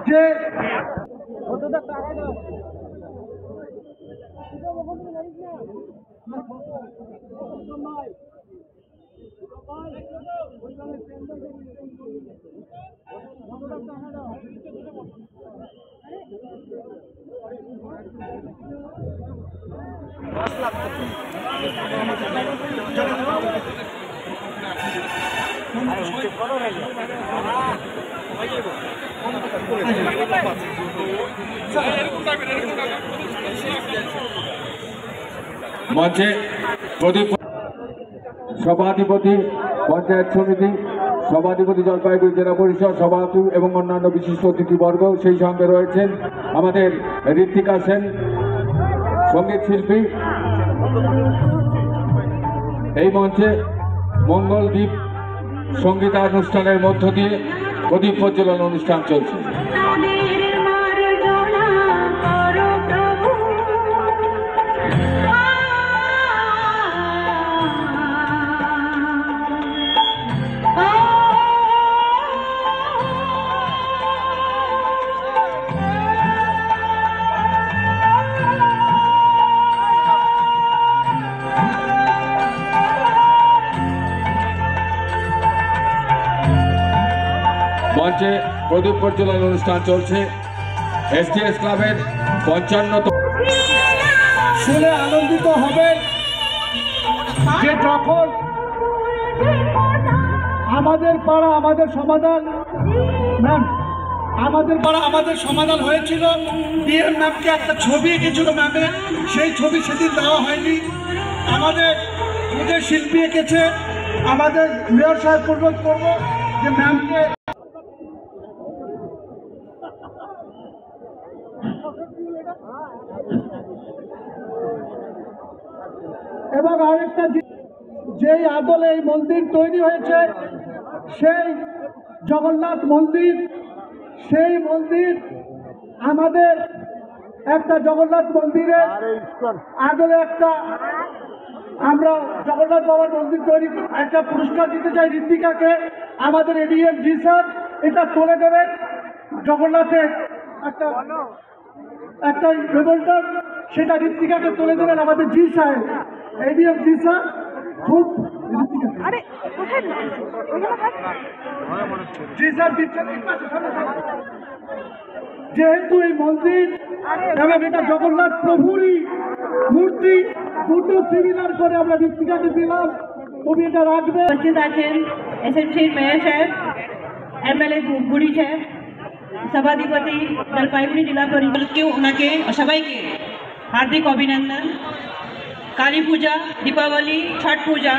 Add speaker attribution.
Speaker 1: যে
Speaker 2: মঞ্চে প্রদীপ সভাধিপতি পঞ্চায়েত সমিতি সভাধিপতি জলপাইগুড়ি জেলা পরিষদ সভাপতি এবং অন্যান্য বিশিষ্ট অতিথিবর্গ, সেই সঙ্গে রয়েছেন আমাদের ঋত্বিকা সেন সঙ্গীত শিল্পী। এই মঞ্চে মঙ্গলদ্বীপ সঙ্গীতানুষ্ঠানের মধ্য দিয়ে প্রদীপ প্রজ্বলন অনুষ্ঠান চলছে। মঞ্চে প্রদীপ প্রজ্বলন অনুষ্ঠান চলছে। এসটিএস ক্লাবের 55তম।
Speaker 1: শুনে আনন্দিত হবে যে যখন আমাদের পাড়া আমাদের সমাধান ম্যাম আমাদের পাড়া আমাদের সমাধান হয়েছিল, ডিএম ম্যামকে একটা ছবি এঁকেছিল ম্যামের, সেই ছবি সেদিন দেওয়া হয়নি। আমাদের নিজের শিল্পী এঁকেছে, আমাদের মেয়র সাহেব অনুরোধ করবো যে ম্যামকে এবং আরেকটা যেই আদলে এই মন্দির তৈরি হয়েছে সেই জগন্নাথ মন্দির, সেই মন্দির আমাদের একটা জগন্নাথ মন্দিরের আদলে একটা আমরা জগন্নাথ বাবার মন্দির তৈরি একটা পুরস্কার দিতে চাই ঋত্বিকাকে। আমাদের এডিএম জি স্যার এটা তুলে দেবেন জগন্নাথের একটা একটা রেভেলটার, সেটা ঋত্বিকাকে তুলে দেবেন আমাদের জি সাহেব এডিএম জি স্যার। খুব জি স্যার যেহেতু এই মন্দির এবং এটা জগন্নাথ প্রভুরই মূর্তি, দুটো সিমিলার করে আমরা ঋত্বিকাকে দিলাম, তুমি এটা রাখবে।
Speaker 3: উপস্থিত আছেন এসএমসির মেয়র সাহেব, এমএলএ গুড়ি সাহেব, সভাধিপতি জলপাইগুড়ি জেলা পরিষদকে ওনাকে সবাইকে হার্দিক অভিনন্দন। কালী পূজা, দীপাবলি, ছট পূজা